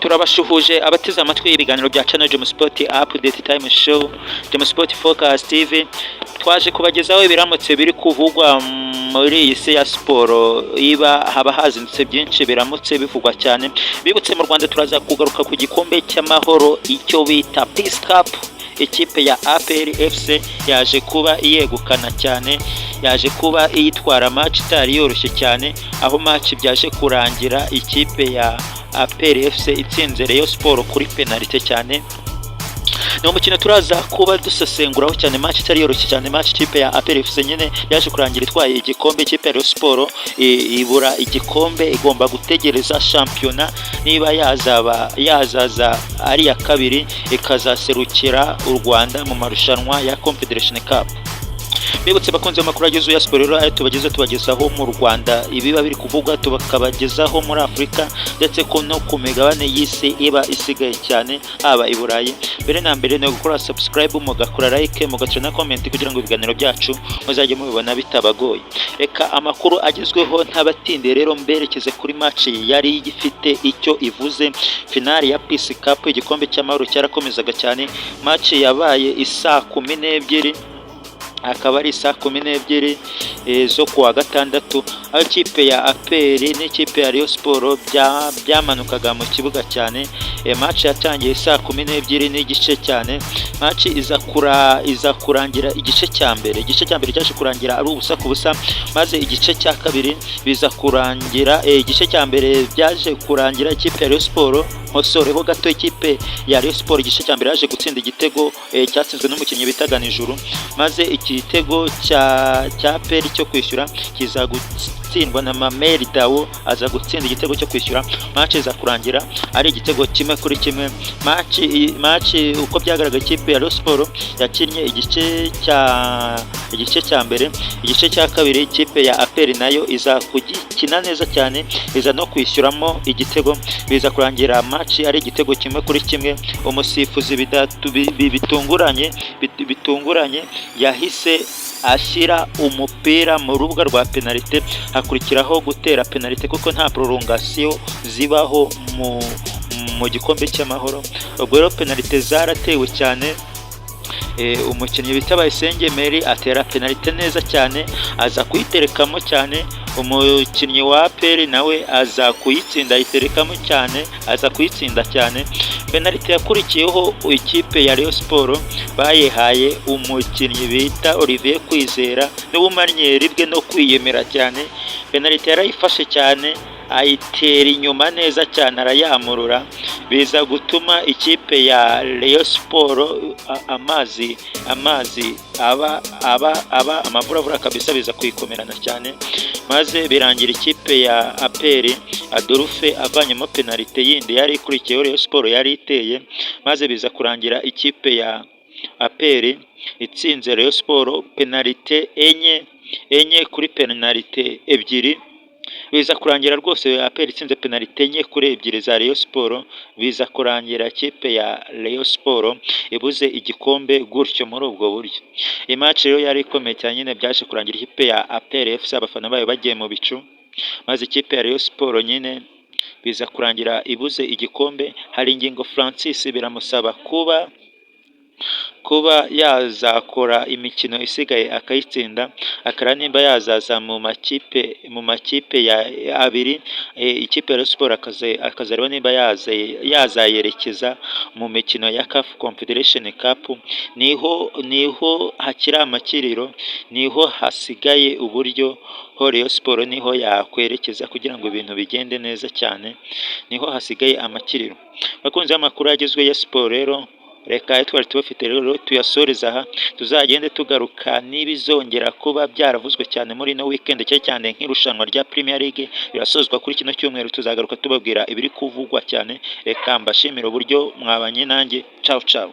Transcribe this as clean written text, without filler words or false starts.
turabashuhuje abateze amatwi ibiganiro bya Channel Jom Sport Update Time Show, Jom Sport Focus TV. Twaje kubagezaho ibiramutse biri kuvugwa muri iyi si ya siporo, haba hazindutse byinshi biramutse bivugwa cyane. Bibutse mu Rwanda turaza kugaruka ku gikombe cy'amahoro icyo bita Peace Cup. Ikipe ya APR FC yaje kuba iyegukana cyane, yaje kuba iyitwara match itari yoroshye cyane, aho match byaje kurangira ikipe ya APR FC itsinze Rayon Sport kuri penalty cyane. Ni umukino turaza kuba dusesenguraho cyane, match itari yoroshye cyane, match ikipe ya APR FC nyine yaje kurangira itwaye igikombe. Ikipe ya Rayon Sport ibura igikombe, igomba gutegereza shampiyona niba yazaza ari ya kabiri ikazaserukira u Rwanda mu marushanwa ya Confederation Cup. Bibutse bakunze amakuru agezweho ya siporo rero tubagezaho mu Rwanda ibiba biri kuvugwa, tukabagezaho muri Afurika ndetse ko no ku migabane y'isi iba isigaye cyane, haba i Burayi. Mbere na mbere no gukora subscribe, mugakora like, mugaca na comment kugira ngo ibiganiro byacu muzajye mubibona bitabagoye. Reka amakuru agezweho ntabatinde rero mberekeze kuri match yari igifite icyo ivuze. Finale ya Peace Cup, igikombe cy'amahoro cyarakomezaga cyane. Match yabaye isaa 12, akaba ari saa 12 zo kuwa gatandatu, aho ikipe ya APR n'ikipe ya Rayon Sport byamanukaga mu kibuga cyane. Match yatangiye saa 12 n'igice cyane. Match iza kurangira igice cya mbere cyaje kurangira ari ubusa ku busa, maze igice cya kabiri biza kurangira igice cya mbere byaje kurangira ikipe ya Rayon Sport nkosoreho gato. Ikipe ya Rayon Sport igice cya mbere yaje gutsinda igitego cyatsinzwe n'umukinnyi bitaga Nijuru, maze igitego cya APR cyo kwishyura kiza gutsindwa na Mameri Dawo, aza gutsinda igitego cyo kwishyura. Match iza kurangira ari igitego 1-1. Match uko byagaragaye, ikipe ya Rayon Sport yakinnye igice cya mbere. Igice cya kabiri ikipe ya APR nayo iza kugikina neza cyane, iza no kwishyuramo igitego, biza kurangira match ari igitego 1-1. Umusifuzi bitunguranye yahise ashyira umupira mu rubuga rwa penalty, hakurikiraho gutera penalty kuko nta prolongation zibaho mu gikombe cy'amahoro. Ubwo rero penalty zaratewe cyane. Umukinnyi bita Bayisenge Mary atera penalty neza cyane, aza kuyiterekamo cyane. Umukinnyi wa APR nawe aza kuyitsinda, ayiterekamo cyane, aza kuyitsinda cyane. Penalty yakurikiyeho ikipe ya Rayon Sport bayihaye umukinnyi bita Olivier Kwizera n'ubumanyeri bwe no kwiyemera cyane. Penalty yarayifashe cyane, ayitera inyuma neza cyane, arayamurura, biza gutuma ikipe ya Rayon Sport amazi aba amavuravura kabisa, biza kwikomerana cyane, maze birangira ikipe ya APR Adolphe avanyemo penalty yindi yari ikurikiyeho Rayon Sport yari iteye, maze biza kurangira ikipe ya APR itsinze Rayon Sport penalty enye kuri penalty 2. Biza kurangira rwose APR itsinze penalty 4 kuri 2 za Rayon Sport. Biza kurangira ikipe ya Rayon Sport ibuze igikombe gutyo muri ubwo buryo. Match rero yari ikomeye cyane nyine, byaje kurangira ikipe ya APR FC abafana bayo bagiye mu bicu, maze ikipe ya Rayon Sport nyine biza kurangira ibuze igikombe. Hari ingingo Francis biramusaba kuba yazakora imikino isigaye akayitsinda, akara nimba yazaza mu makipe ya abiri. Ikipe ya Rayon Sport akazareba nimba yazayerekeza mu mikino ya CAF Confederation Cup. Niho hakiri amakiriro, niho hasigaye uburyo Rayon Sport niho yakwerekeza kugira ngo ibintu bigende neza cyane, niho hasigaye amakiriro. Bakunze amakuru agezwe ya siporo rero, reka twari tubafite rero tuyasoreza aha, tuzagende tugaruka n'ibizongera kuba byaravuzwe cyane muri no weekend cyane nk'irushanwa rya Premier League rirasozwa kuri kino cyumweru. Tuzagaruka tubabwira ibiri kuvugwa cyane. Reka mbashimire uburyo mwabanye nanjye. Ciao ciao.